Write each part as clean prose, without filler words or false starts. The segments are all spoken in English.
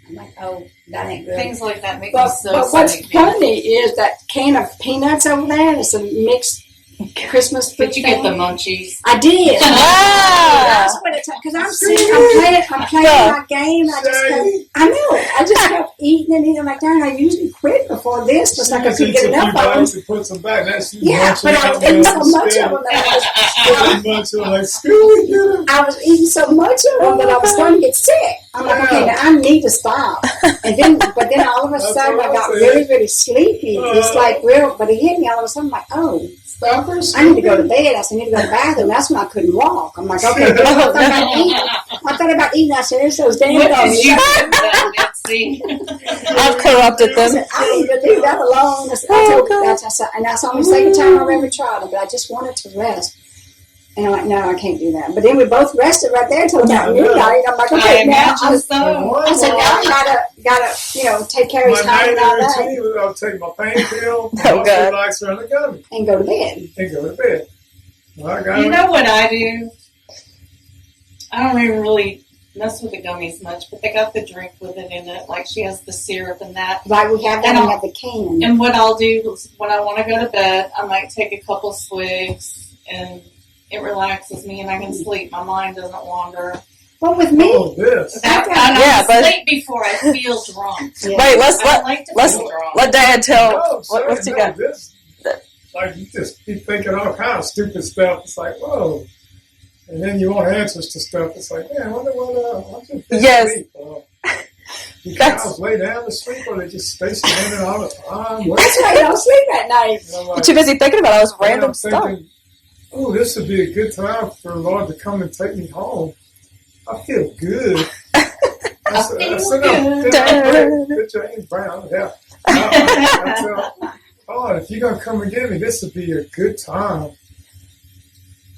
I'm like, oh, that ain't good. Things like that make But me so what's sick. funny is that can of peanuts over there. It's a mixed Christmas food. But you get the munchies. I did. That's what it's because I'm playing my game. I just kept eating and eating like that. And I usually quit before this because I couldn't get enough of them. Put some back. That's But I was eating so much of them that I was eating so much of them that I was starting to get sick. I'm like, okay, now I need to stop. But then all of a sudden I got really, really sleepy. It's like but it hit me all of a sudden. I'm like, oh. I need to go to bed. I said, I need to go to the bathroom. That's when I couldn't walk. I'm like, okay, I thought about eating. I said, there's those damn gummies. I've corrupted them. I said, I need to leave that alone. I said, and that's only the second time I've ever tried it, but I just wanted to rest. And I'm like, no, I can't do that. But then we both rested right there until about midnight. I'm like, okay, now I said, now I gotta, take care of his time and all that. I'll take my pain pill, relaxer, and a gummy, and go to bed. Well, you know what I do? I don't even really mess with the gummies much, but they got the drink with it in it. Like she has the syrup and that. Right, we have that and have the can. And what I'll do is when I want to go to bed, I might take a couple swigs and it relaxes me and I can sleep. My mind doesn't wander. Well, with me, I sleep before I feel drunk. Yeah. Wait, let Dad tell. What's he got? Like you just keep thinking all kind of stupid stuff. It's like, whoa. And then you want answers to stuff. It's like, man, I wonder what you yes. You cows lay down to sleep or they just stay standing all the time? That's why you don't sleep at night. You're too busy thinking about all this random stuff. Oh, this would be a good time for the Lord to come and take me home. I feel good. I said, James Brown. Yeah. I tell, oh, if you're going to come and get me, this would be a good time.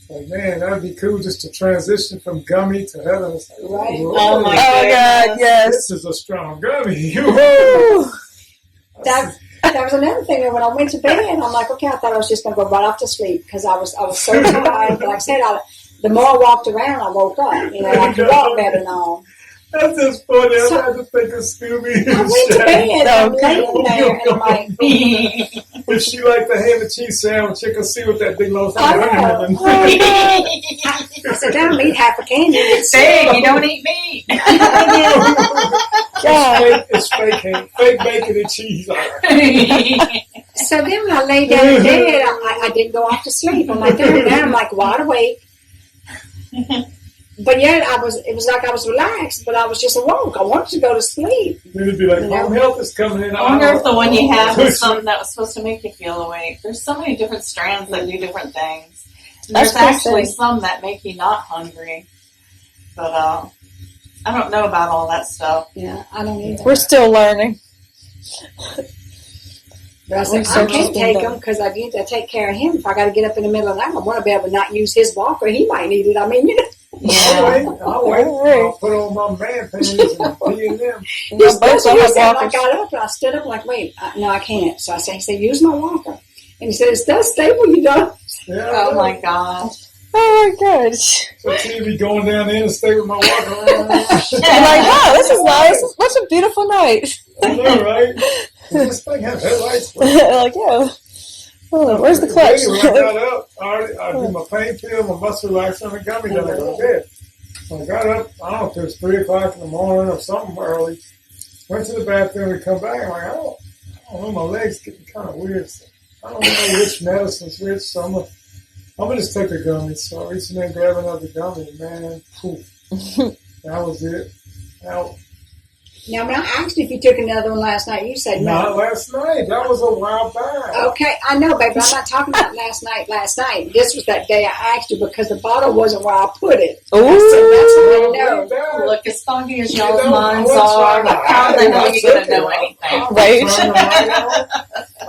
Like, man, that would be cool just to transition from gummy to heaven. It's like, right. Oh, my God, yes. This is a strong gummy. That was another thing. When I went to bed, I'm like, okay, I thought I was just going to go right off to sleep because I was so tired. But like I said, the more I walked around, I woke up. I could walk better and all. That's just funny. I had to think of Scooby. I went to bed. I'm laying there, and I'm like, if she liked the ham and cheese sandwich, you can see what that big loaf of I said, don't eat half a candy. Babe, you don't eat meat. It's fake bacon and cheese. So then when I lay down in bed, I didn't go off to sleep. I'm like, now I'm like wide awake. But yet it was like I was relaxed, but I was just awoke. I wanted to go to sleep. It'd be like, home health is coming in. I wonder if the one you have was something that was supposed to make you feel awake. There's so many different strands that do different things. There's actually some that make you not hungry. But I don't know about all that stuff. Yeah, I don't either. We're still learning. But I said, I can't take him because I need to take care of him. If I got to get up in the middle of the night, I want to be able to not use his walker. He might need it. I mean, Yeah. I'll put on my man pants and pee in them. I got up and I stood up like, wait, no, I can't. So he said, use my walker. And he said, it's still stable, you know. Yeah, oh my gosh. Oh my gosh. So TV going down there and stay with my walker. I'm like, wow, this is nice. What a beautiful night. I know, right? Does this thing have headlights? Like, yeah. Oh, where's the clutch? When I got up, I did my pain pill, my muscle relaxer, and a gummy, then I go to bed. So I got up, I don't know if it was 3 o'clock in the morning or something early. Went to the bathroom and come back. I'm like, I don't know, my legs getting kind of weird. So I don't know which medicine's which, so I'm gonna just take a gummy. So I reached in there and grabbed another gummy, man. Poof. That was it. Out. Now, when I asked you if you took another one last night, you said no. Not last night. That was a while back. Okay, I know, baby, but I'm not talking about last night. This was that day I asked you because the bottle wasn't where I put it. Ooh. I said, that's how I know. Look, as foggy as y'all's minds are, how the hell are you going to know anything? Right?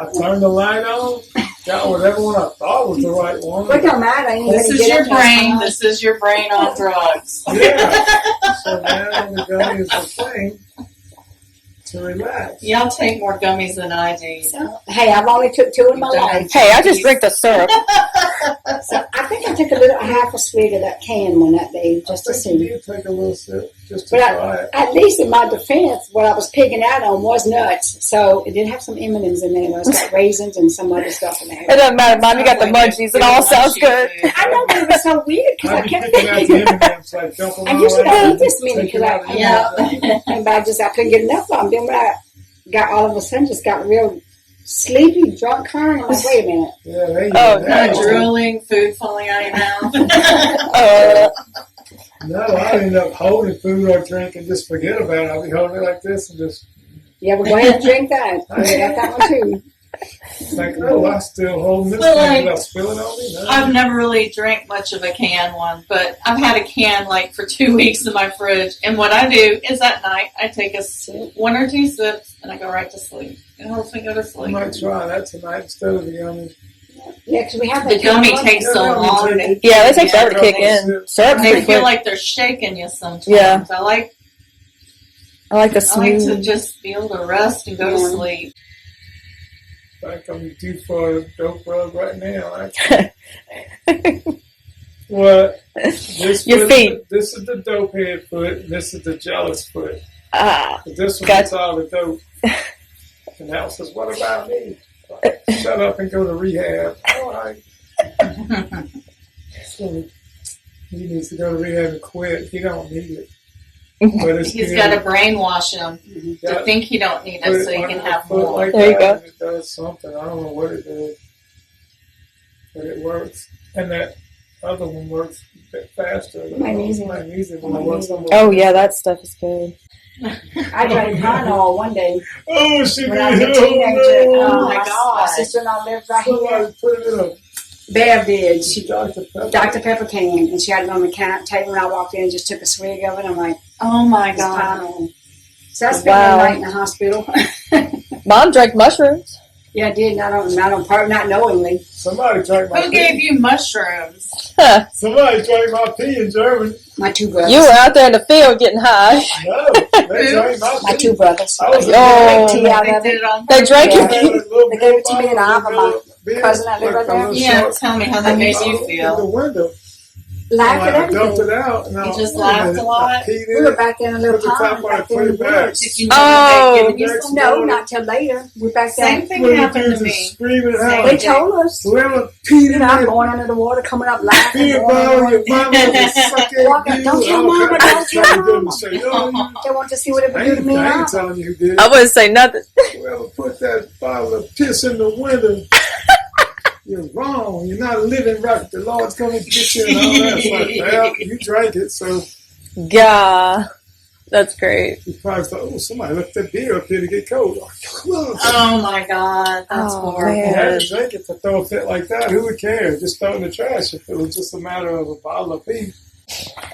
I turned the light on. Got whatever one I thought was the right one. It don't matter. This is your brain. This is your brain on drugs. Yeah. So now the gummy is the thing. to relax. Y'all take more gummies than I do. So, hey, I've only took 2 in my life. Hey, I just drink the syrup. So I think I took a half a swig of that canned one that day just to I think see. you did take a little sip just to But try it. at least in my defense, what I was picking out on was nuts. So it did have some M&Ms in there. It's got raisins and some other stuff in there. It doesn't matter, Mom. You got the munchies. It all sounds good. I know, but it was so weird because I I'd be kept picking out the thinking. M&Ms, like dumping I them usually all don't out. eat this many Take it because out of I couldn't get enough of them. Then when I got all of a sudden just got real sleepy, drunk, crying. I'm like, wait a minute. Yeah, there you Oh, go. Kind of Now- drooling, food falling out of your mouth. No, I end up holding food or drink and just forget about it. I'll be holding it like this and just Yeah, well, go ahead and drink that. I got that one too. think, oh, I still holding this Well, thing like, without spilling on me. No. I've never really drank much of a can one, but I've had a can like for 2 weeks in my fridge. And what I do is at night I take a sip, 1 or 2 sips and I go right to sleep. It helps me go to I sleep. might try that tonight instead of the gummies. Yeah, because we have The that gummy one. takes so long. to- Yeah, they take forever to Yeah, kick in. Syrup's They pretty feel quick. like they're shaking you sometimes. Yeah. I like I like the I like to smooth. just be able to rest and go to Yeah. sleep. I think I'm due for a dope rub right now. Actually. What? This Your foot- feet. This is the dope head foot, and this is the jealous foot. Ah, But this one Gotcha. gets all the dope. And Al says, what about me? Shut up and go to rehab. All right. So he needs to go to rehab and quit. He don't need it. But it's He's good. got to brainwash him Got- to think he don't need put it so he on can the have foot more. like There you that, go. and it does something. I don't know what it does. But it works. And that other one works a bit faster. Magnesium. Magnesium one works on oh yeah, that stuff is good. I drank Tylenol one day Oh, she when I was a did. teenager. Oh, my my God. sister-in-law lived right here. Somebody put it in a Bev did. She Dr. Pepper. Dr. Pepper can, and she had it on the table when I walked in and just took a swig of it. I'm like, Oh my it's God. Tylenol. So I spent Wow. one night in the hospital. Mom drank mushrooms. Yeah, I did. Not knowingly. Somebody drank my Who pee. gave you mushrooms? Somebody drank my pee in German. My 2 brothers. You were out there in the field getting high. No, they drank my My pee. 2 brothers. I was Oh. They tea out They of did it. it on They purpose. drank I your had a pee. little They gave it to me bottle and I have of my beer, cousin that lived right like a there. little Yeah, short tell me how that made you bottle in the feel. window. Laughed I at dumped it everything. out. And I You was, just wait a laughed minute, a lot? I peed We in were it. back there in a little Put the top pond on back it, there in put the it back. woods. Did you know Oh. that they'd given you Next some? No, not till later. We're back there. Same thing When the happened kids to are me. screaming Same out. They told us. Whoever peed You in know, I'm that going under the water, coming up laughing. peanut going butter, under your the water. mama will suck at Walking, you. don't tell I mama, care. don't tell Try to do it mama. and say, no, you- They want to see what it would I do to ain't, me and I ain't Mama. telling you who did it. I wouldn't say nothing. Whoever put that bottle of piss in the window, you're wrong. You're not living right. The Lord's going to get you and all that. It's like, well, you drank it, so Yeah, that's great. you probably thought, oh, somebody left that beer up here to get cold. Oh my God, that's Oh, horrible. You man. had to drink it to throw a fit like that. Who would care? Just throw it in the trash if it was just a matter of a bottle of pee.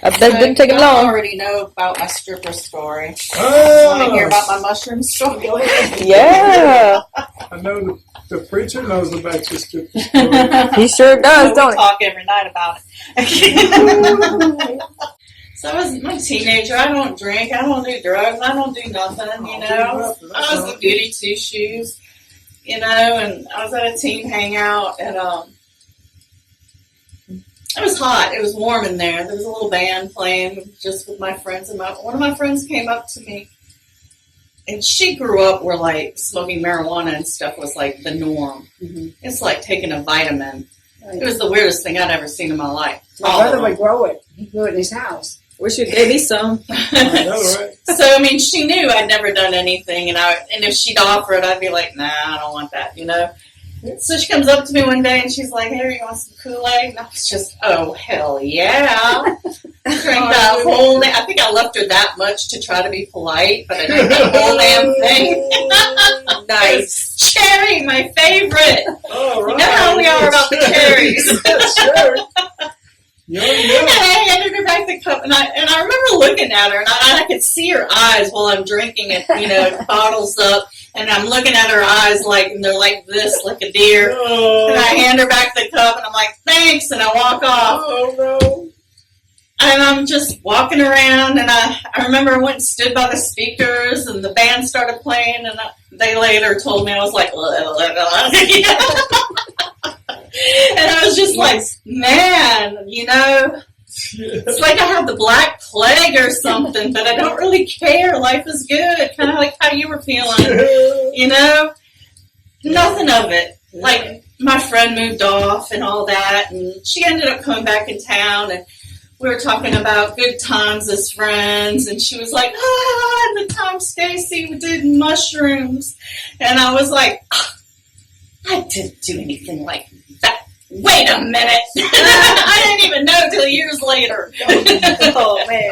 That didn't take him I long. already know about my stripper story. Want to hear about my mushroom story? Yeah, I know the preacher knows about your stripper story. he sure does, We don't he? talk every night about it. So I was a teenager. I don't drink. I don't do drugs. I don't do nothing. You know, I was a goody two shoes. You know, and I was at a team hangout, and it was hot. It was warm in there. There was a little band playing just with my friends, and one of my friends came up to me, and she grew up where like smoking marijuana and stuff was like the norm. Mm-hmm. It's like taking a vitamin. It was the weirdest thing I'd ever seen in my life. My brother would grow it. He grew it in his house. Wish you gave me some. I know, right? So I mean, she knew I'd never done anything, and if she'd offer it, I'd be like, nah, I don't want that, you know. So she comes up to me one day and she's like, "Hey, you want some Kool-Aid?" And I was just, "Oh hell yeah!" Drank that whole. I think I left her that much to try to be polite, but I drank the whole damn thing. Nice cherry, my favorite. All right. You know how we are about the cherries. Sure. And I handed her back the cup, and I remember looking at her, and I could see her eyes while I'm drinking it, you know, bottles up, and I'm looking at her eyes like, and they're like this, like a deer. Oh, And I hand her back the cup, and I'm like, thanks, and I walk off. oh no. And I'm just walking around, and I remember I went and stood by the speakers, and the band started playing, and they later told me, I was like, and I was just like, man, it's like I have the Black Plague or something, but I don't really care. Life is good, kind of like how you were feeling, Nothing of it. Like, my friend moved off and all that, and she ended up coming back in town, and we were talking about good times as friends, and she was like, the time Stacy did mushrooms. And I was like, I didn't do anything like that. Wait a minute. I didn't even know till years later. Oh, man.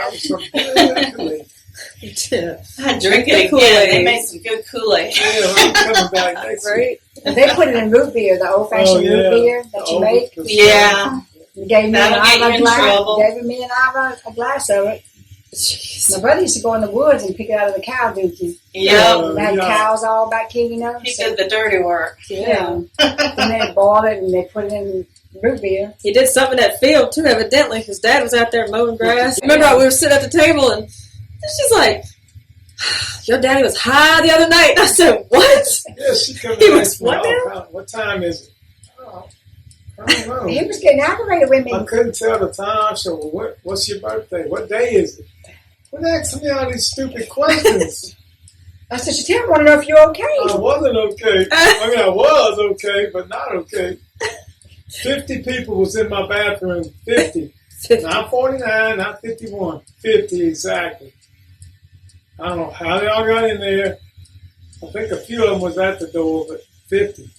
I drink it again. They made some good Kool-Aid. I'm coming back next week. Right? They put it in root beer, the old-fashioned root beer that you make. Yeah. You gave me That'll get you in trouble. Gave me and Ira a glass of it. My brother used to go in the woods and pick it out of the cow dookie. Yeah. They had cows all back here, He did the dirty work. Yeah. And they boiled it and they put it in root beer. He did something in that field too, evidently. His dad was out there mowing grass. Remember, we were sitting at the table, and she's like, "Your daddy was high the other night." And I said, "What?" Yeah, she come He and was asked me, what now? what time is it? Oh, I don't know. He was getting aggravated with me. I couldn't tell the time. So, what's your birthday? What day is it? Quit asking me all these stupid questions. I said, "You tell me, I want to know if you're okay." I wasn't okay. I mean, I was okay, but not okay. 50 people was in my bathroom. 50. Not 49, not 51. 50 exactly. I don't know how they all got in there. I think a few of them was at the door, but 50.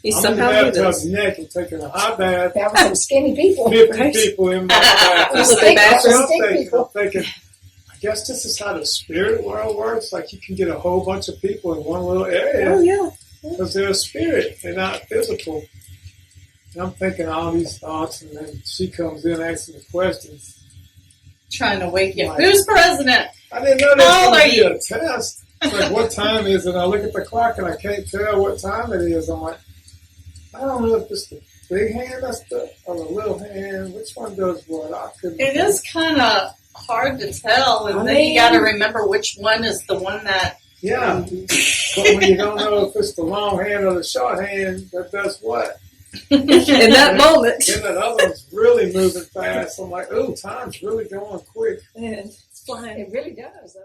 He I'm somehow in knew the this. bathtub naked, taking a hot bath. That was some skinny people. 50 people in my bathroom. Was it the bathroom? I'm thinking, I guess this is how the spirit world works. Like you can get a whole bunch of people in one little area. Oh, yeah. Because they're a spirit. They're not physical. And I'm thinking all these thoughts, and then she comes in asking me questions. Trying to wake you up. Who's president? I didn't know there How old was are going to you? be a test. It's like, what time is it? I look at the clock, and I can't tell what time it is. I'm like, I don't know if it's the big hand or the little hand. Which one does what? I couldn't It tell. is kind of hard to tell, and then you got to remember which one is the one that. Yeah. But when you don't know if it's the long hand or the short hand, that does what? In that moment. Then that other one's really moving fast. I'm like, ooh, time's really going quick. Man, it's flying. It really does, though.